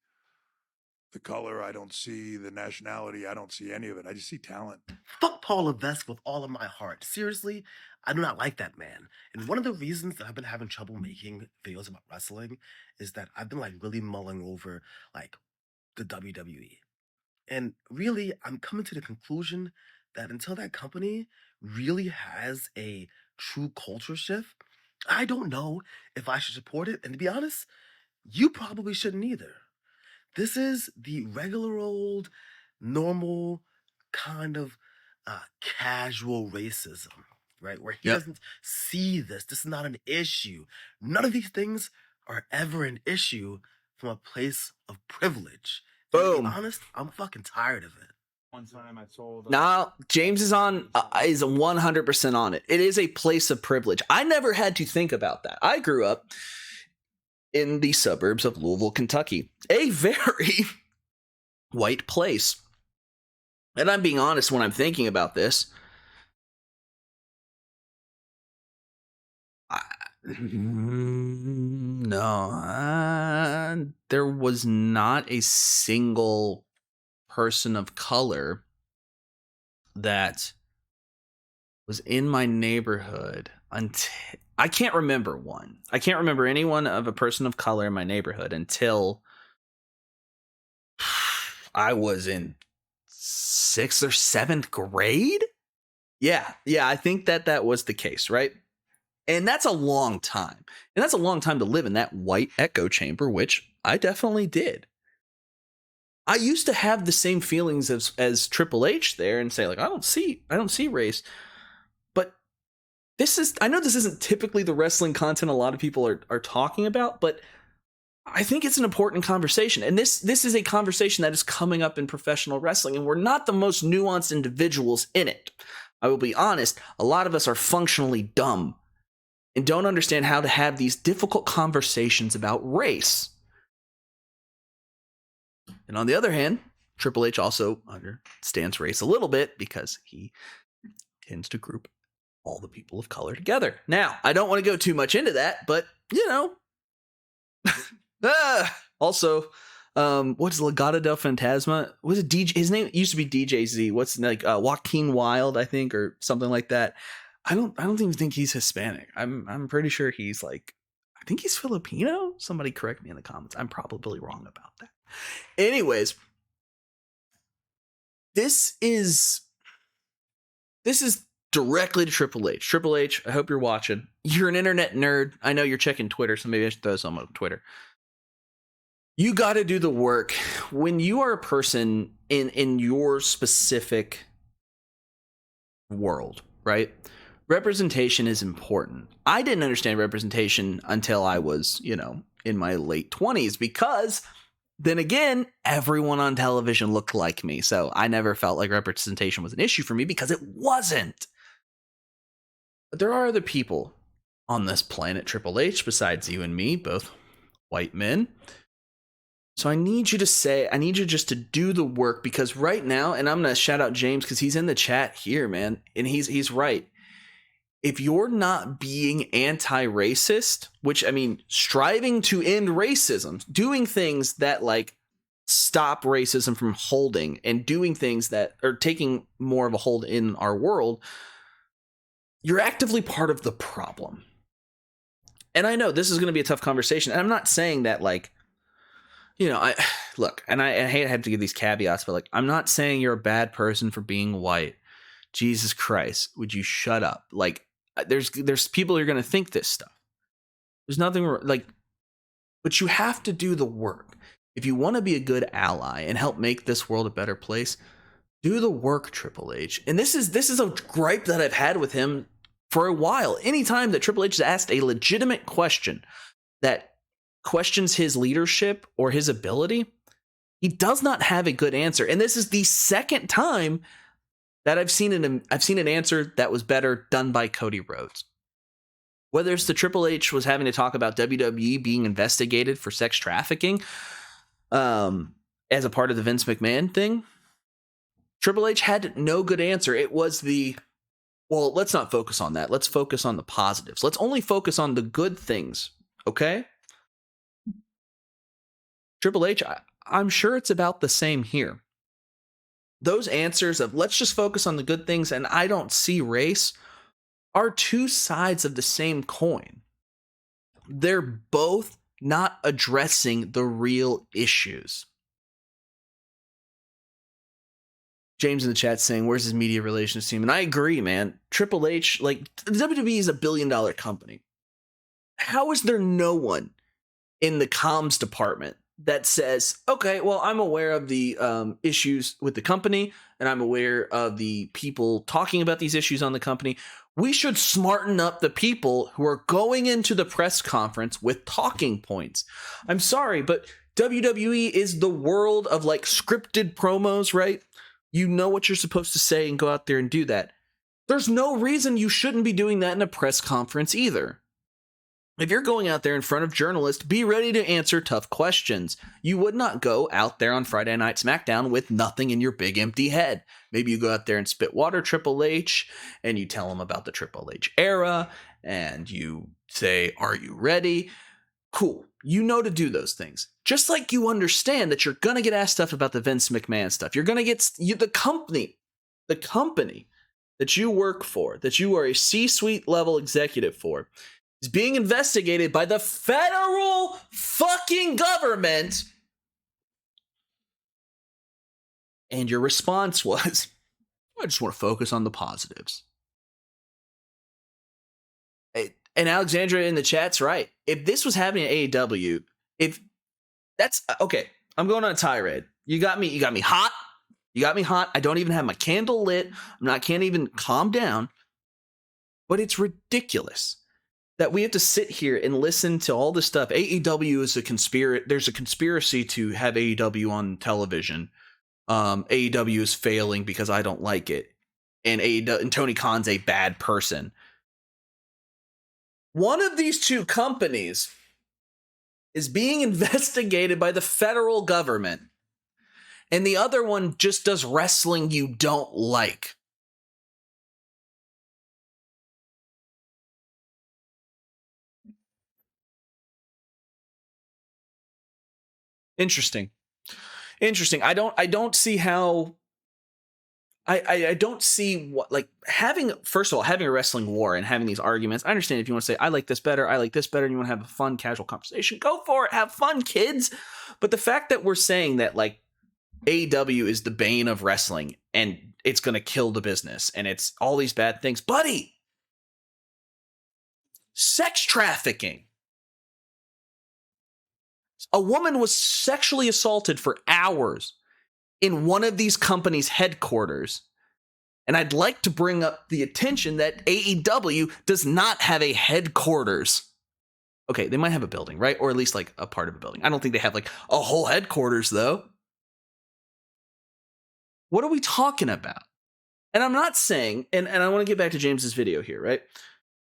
the color. I don't see the nationality. I don't see any of it. I just see talent. Fuck Paul Levesque with all of my heart. Seriously, I do not like that man. And one of the reasons that I've been having trouble making videos about wrestling is that I've been like really mulling over like the WWE. And really, I'm coming to the conclusion that until that company really has a true culture shift, I don't know if I should support it. And to be honest, you probably shouldn't either. This is the regular old, normal kind of casual racism, right? Where he doesn't see this. This is not an issue. None of these things are ever an issue from a place of privilege. Boom. To be honest, I'm fucking tired of it. One time I told. Now, James is 100% on it. It is a place of privilege. I never had to think about that. I grew up in the suburbs of Louisville, Kentucky, a very white place. And I'm being honest when I'm thinking about this. There was not a single person of color that was in my neighborhood until I can't remember one. I can't remember anyone of a person of color in my neighborhood until I was in 6th or 7th grade. Yeah, I think that was the case, right? And that's a long time. And that's a long time to live in that white echo chamber, which I definitely did. I used to have the same feelings as Triple H there and say, like, I don't see race. But I know this isn't typically the wrestling content a lot of people are talking about, but I think it's an important conversation. And this is a conversation that is coming up in professional wrestling, and we're not the most nuanced individuals in it. I will be honest, a lot of us are functionally dumb and don't understand how to have these difficult conversations about race. And on the other hand, Triple H also understands race a little bit because he tends to group all the people of color together. Now, I don't want to go too much into that, but, also, what's Legado del Fantasma? Was it DJ? His name used to be DJ Z. What's Joaquin Wilde, I think, or something like that. I don't even think he's Hispanic. I'm pretty sure he's I think he's Filipino. Somebody correct me in the comments. I'm probably wrong about that. Anyways, this is directly to Triple H. Triple H, I hope you're watching. You're an internet nerd. I know you're checking Twitter, so maybe I should throw some on Twitter. You got to do the work. When you are a person in your specific world, right? Representation is important. I didn't understand representation until I was, in my late 20s, because then again, everyone on television looked like me. So I never felt like representation was an issue for me because it wasn't. But there are other people on this planet, Triple H, besides you and me, both white men. So I need you just to do the work, because right now, and I'm going to shout out James because he's in the chat here, man. And he's right. If you're not being anti-racist, which, I mean, striving to end racism, doing things that stop racism from holding and doing things that are taking more of a hold in our world, you're actively part of the problem. And I know this is going to be a tough conversation. And I'm not saying that, like, you know, I hate I have to give these caveats, but like, I'm not saying you're a bad person for being white. Jesus Christ, would you shut up? Like, there's people who are going to think this stuff. There's nothing like, but you have to do the work. If you want to be a good ally and help make this world a better place, do the work, Triple H. And this is a gripe that I've had with him for a while. Anytime that Triple H has asked a legitimate question that questions his leadership or his ability, he does not have a good answer. And this is the second time that I've seen an answer that was better done by Cody Rhodes. Whether it's the Triple H was having to talk about WWE being investigated for sex trafficking as a part of the Vince McMahon thing, Triple H had no good answer. It was well, let's not focus on that. Let's focus on the positives. Let's only focus on the good things, okay? Triple H, I'm sure it's about the same here. Those answers of let's just focus on the good things and I don't see race are two sides of the same coin. They're both not addressing the real issues. James in the chat saying, where's his media relations team? And I agree, man. Triple H, like, WWE is $1 billion company. How is there no one in the comms department that says, okay, well, I'm aware of the issues with the company, and I'm aware of the people talking about these issues on the company. We should smarten up the people who are going into the press conference with talking points. I'm sorry, but WWE is the world of like scripted promos, right? You know what you're supposed to say and go out there and do that. There's no reason you shouldn't be doing that in a press conference either. If you're going out there in front of journalists, be ready to answer tough questions. You would not go out there on Friday Night SmackDown with nothing in your big empty head. Maybe you go out there and spit water Triple H, and you tell them about the Triple H era, and you say, are you ready? Cool. You know to do those things. Just like you understand that you're going to get asked stuff about the Vince McMahon stuff. You're going to get the company that you work for, that you are a C-suite level executive for, is being investigated by the federal fucking government. And your response was, I just want to focus on the positives. And Alexandra in the chat's right. If this was happening at AEW, if that's okay, I'm going on a tirade. You got me hot. You got me hot. I don't even have my candle lit. Can't even calm down. But it's ridiculous that we have to sit here and listen to all this stuff. AEW is there's a conspiracy to have AEW on television. AEW is failing because I don't like it. And Tony Khan's a bad person. One of these two companies is being investigated by the federal government, and the other one just does wrestling you don't like. Interesting. I don't see how. I don't see what, like, first of all, having a wrestling war and having these arguments. I understand if you want to say, I like this better, and you want to have a fun, casual conversation, go for it. Have fun, kids. But the fact that we're saying that, like, AEW is the bane of wrestling and it's going to kill the business and it's all these bad things. Buddy, sex trafficking. A woman was sexually assaulted for hours in one of these companies' headquarters. And I'd like to bring up the attention that AEW does not have a headquarters. Okay, they might have a building, right? Or at least like a part of a building. I don't think they have like a whole headquarters though. What are we talking about? And I'm not saying, and I want to get back to James's video here, right?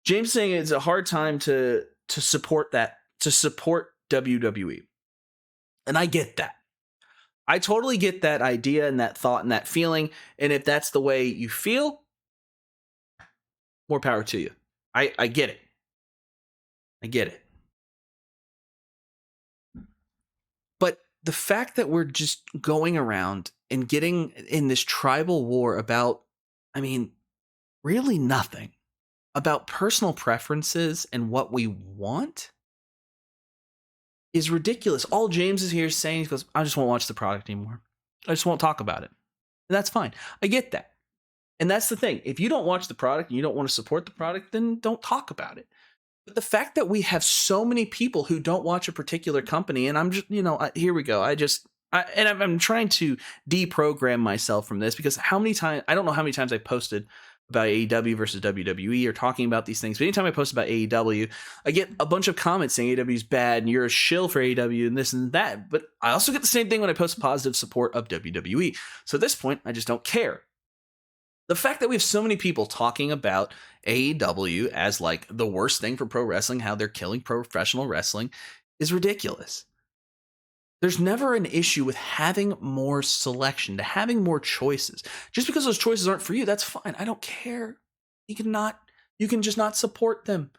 James saying it's a hard time to support WWE. And I get that. I totally get that idea and that thought and that feeling. And if that's the way you feel, more power to you. I get it. I get it. But the fact that we're just going around and getting in this tribal war about, I mean, really nothing, about personal preferences and what we want is ridiculous. All James is here saying, he goes, I just won't watch the product anymore. I just won't talk about it. And that's fine. I get that. And that's the thing. If you don't watch the product and you don't want to support the product, then don't talk about it. But the fact that we have so many people who don't watch a particular company, and I'm just, here we go. I'm trying to deprogram myself from this, because how many times, I don't know how many times I posted about AEW versus WWE or talking about these things. But anytime I post about AEW, I get a bunch of comments saying AEW is bad and you're a shill for AEW and this and that. But I also get the same thing when I post positive support of WWE. So at this point, I just don't care. The fact that we have so many people talking about AEW as like the worst thing for pro wrestling, how they're killing professional wrestling, is ridiculous. There's never an issue with having more selection, to having more choices. Just because those choices aren't for you, that's fine. I don't care. You can just not support them.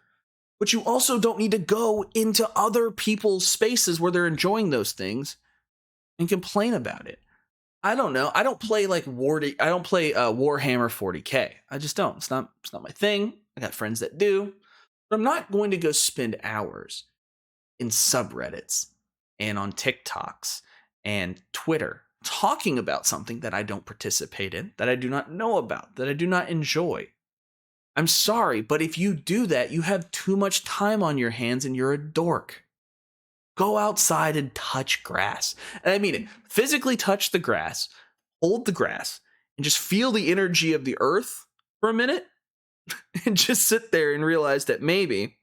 But you also don't need to go into other people's spaces where they're enjoying those things and complain about it. I don't know. I don't play Warhammer 40K. I just don't. It's not my thing. I got friends that do. But I'm not going to go spend hours in subreddits and on TikToks and Twitter talking about something that I don't participate in, that I do not know about, that I do not enjoy. I'm sorry, but if you do that, you have too much time on your hands and you're a dork. Go outside and touch grass. And I mean it. Physically touch the grass, hold the grass, and just feel the energy of the earth for a minute. And just sit there and realize that maybe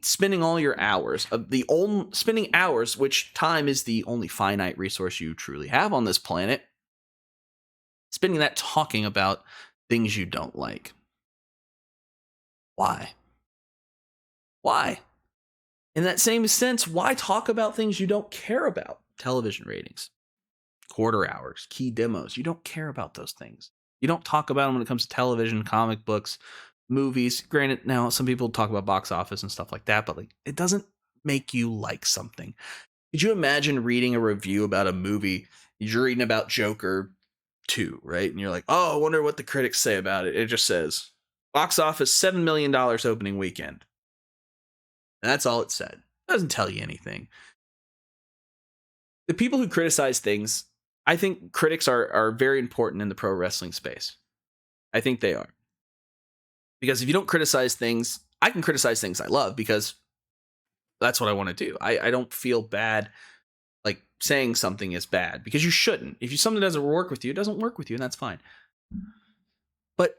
spending all your hours spending hours, which time is the only finite resource you truly have on this planet, spending that talking about things you don't like. Why? In that same sense, why talk about things you don't care about? Television ratings, quarter hours, key demos. You don't care about those things. You don't talk about them when it comes to television, comic books, movies. Granted, now some people talk about box office and stuff like that, but it doesn't make you like something. Could you imagine reading a review about a movie? You're reading about Joker 2, right? And you're like, oh, I wonder what the critics say about it. It just says, box office $7 million opening weekend. And that's all it said. It doesn't tell you anything. The people who criticize things, I think critics are very important in the pro wrestling space. I think they are. Because if you don't criticize things, I can criticize things I love because that's what I want to do. I don't feel bad like saying something is bad, because you shouldn't. If something doesn't work with you, it doesn't work with you, and that's fine. But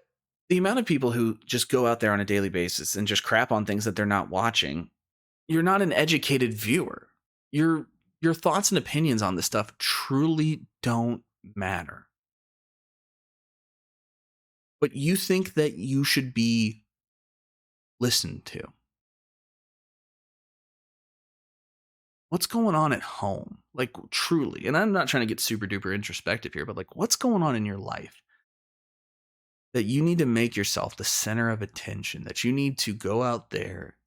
the amount of people who just go out there on a daily basis and just crap on things that they're not watching, you're not an educated viewer. Your thoughts and opinions on this stuff truly don't matter. But you think that you should be listened to. What's going on at home? Like, truly. And I'm not trying to get super duper introspective here, but what's going on in your life that you need to make yourself the center of attention, that you need to go out there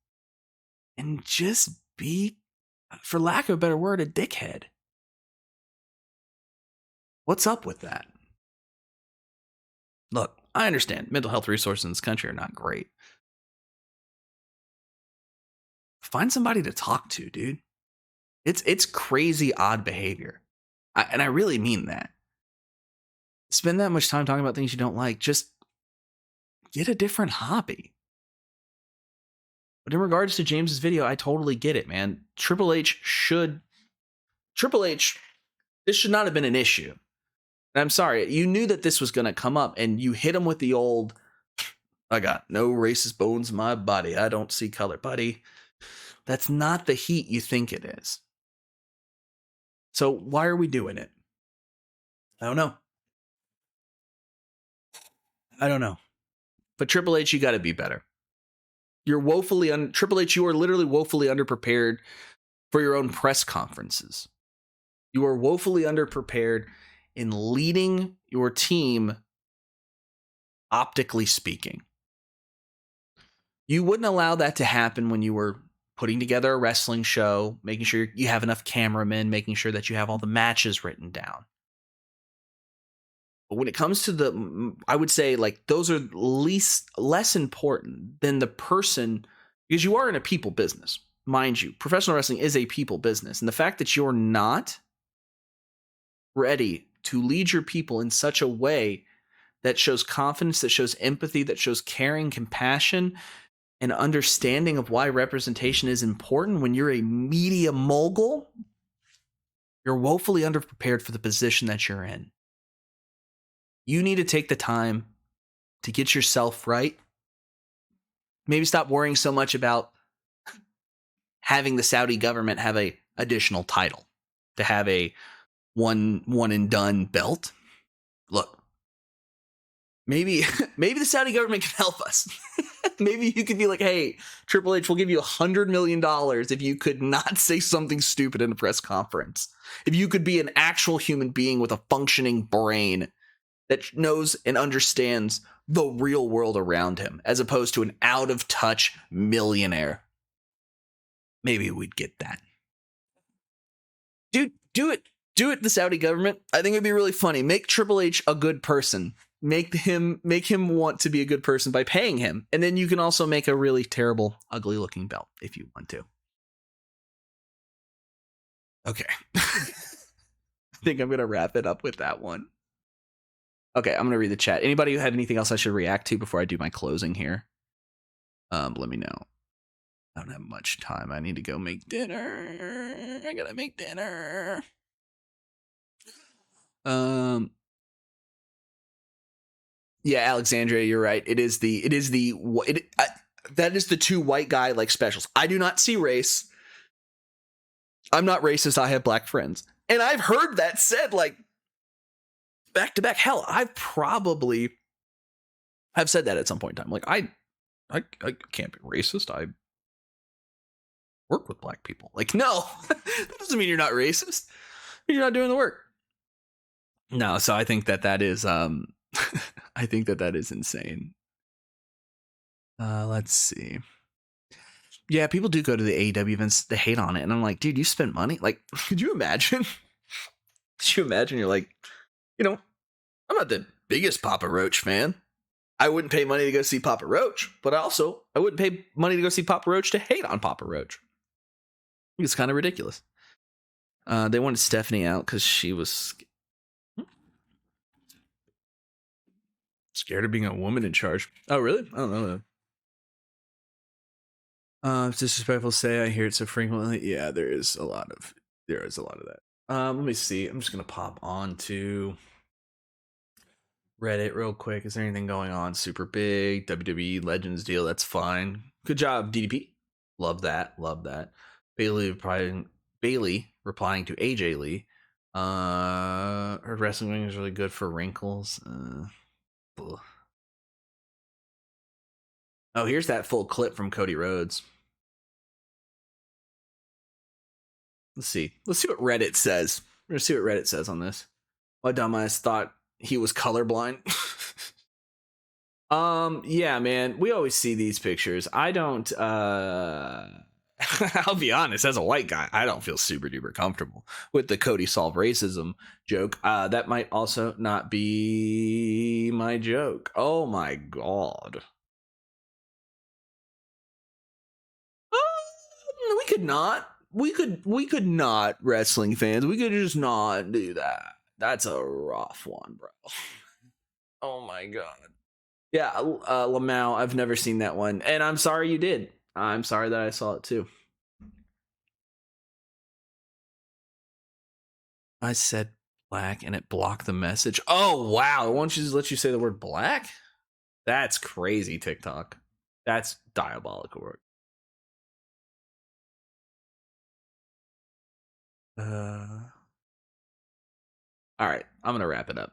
and just be, for lack of a better word, a dickhead? What's up with that? Look, I understand mental health resources in this country are not great. Find somebody to talk to, dude. It's crazy odd behavior. And I really mean that. Spend that much time talking about things you don't like. Just get a different hobby. But in regards to James's video, I totally get it, man. This should not have been an issue. And I'm sorry, you knew that this was going to come up, and you hit him with the old, I got no racist bones in my body. I don't see color, buddy. That's not the heat you think it is. So why are we doing it? I don't know. But Triple H, you got to be better. Triple H, you are literally woefully underprepared for your own press conferences. You are woefully underprepared in leading your team, optically speaking. You wouldn't allow that to happen when you were putting together a wrestling show, making sure you have enough cameramen, making sure that you have all the matches written down. But when it comes to I would say like those are less important than the person, because you are in a people business, mind you. Professional wrestling is a people business, and the fact that you're not ready to lead your people in such a way that shows confidence, that shows empathy, that shows caring, compassion, and understanding of why representation is important when you're a media mogul, you're woefully underprepared for the position that you're in. You need to take the time to get yourself right. Maybe stop worrying so much about having the Saudi government have a additional title, to have a one and done belt. Look, maybe the Saudi government can help us. Maybe you could be like, hey, Triple H, we'll give you $100 million if you could not say something stupid in a press conference. If you could be an actual human being with a functioning brain that knows and understands the real world around him, as opposed to an out-of-touch millionaire. Maybe we'd get that. Dude, do it. Do it, the Saudi government. I think it'd be really funny. Make Triple H a good person. Make him want to be a good person by paying him. And then you can also make a really terrible, ugly-looking belt if you want to. Okay. I think I'm going to wrap it up with that one. Okay, I'm going to read the chat. Anybody who had anything else I should react to before I do my closing here? Let me know. I don't have much time. I need to go make dinner. I got to make dinner. Yeah, Alexandria, you're right. That is the two white guy like specials. I do not see race. I'm not racist. I have black friends. And I've heard that said like back to back. Hell, I probably have said that at some point in time. Like I can't be racist. I work with black people. Like, no, that doesn't mean you're not racist. You're not doing the work. No, so I think that is I think that is insane. Let's see. Yeah, people do go to the AEW events, they hate on it, and I'm like, dude, you spend money? Like, could you imagine? Could you imagine? You're like, I'm not the biggest Papa Roach fan. I wouldn't pay money to go see Papa Roach, but I wouldn't pay money to go see Papa Roach to hate on Papa Roach. I think it's kind of ridiculous. They wanted Stephanie out because she was scared of being a woman in charge. Oh, really? I don't know. It's disrespectful to say I hear it so frequently. Yeah, there is a lot of that. Let me see. I'm just gonna pop on to Reddit real quick. Is there anything going on super big? WWE Legends deal. That's fine. Good job, DDP. Love that. Bailey replying to AJ Lee. Her wrestling ring is really good for wrinkles. Oh, here's that full clip from Cody Rhodes. Let's see what Reddit says. We're gonna see what Reddit says on this. My dumbass thought he was colorblind. Yeah, man, we always see these pictures. I don't I'll be honest, as a white guy, I don't feel super duper comfortable with the Cody solve racism joke. That might also not be my joke. Oh my god. We could not, wrestling fans. We could just not do that. That's a rough one, bro. Oh my god. Yeah, Lamau, I've never seen that one, and I'm sorry you did. I'm sorry that I saw it too. I said black and it blocked the message. Oh wow! Why don't you just let you say the word black? That's crazy, TikTok. That's diabolical work. All right, I'm gonna wrap it up.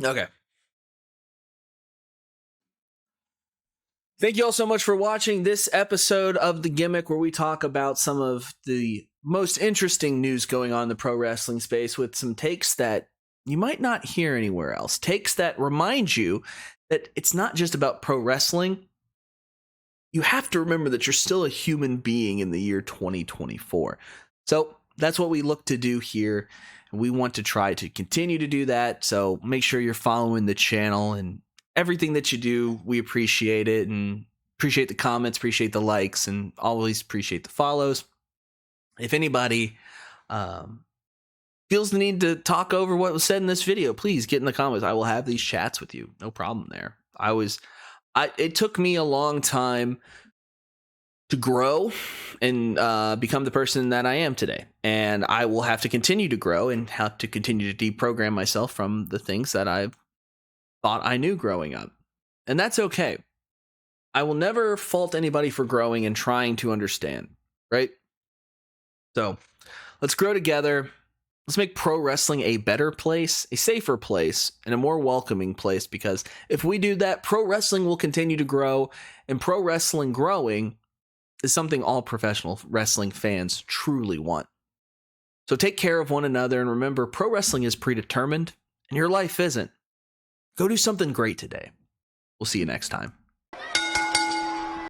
Okay. Thank you all so much for watching this episode of The Gimmick, where we talk about some of the most interesting news going on in the pro wrestling space with some takes that you might not hear anywhere else. Takes that remind you that it's not just about pro wrestling. you have to remember that you're still a human being in the year 2024. So that's what we look to do here. And we want to try to continue to do that. So make sure you're following the channel, and everything that you do, we appreciate it, and appreciate the comments, appreciate the likes, and always appreciate the follows. If anybody feels the need to talk over what was said in this video, please get in the comments. I will have these chats with you. No problem there. It took me a long time to grow and become the person that I am today. And I will have to continue to grow and have to continue to deprogram myself from the things that I thought I knew growing up. And that's okay. I will never fault anybody for growing and trying to understand, right? So let's grow together. Let's make pro wrestling a better place, a safer place, and a more welcoming place, because if we do that, pro wrestling will continue to grow, and pro wrestling growing is something all professional wrestling fans truly want. So take care of one another, and remember, pro wrestling is predetermined, and your life isn't. Go do something great today. We'll see you next time.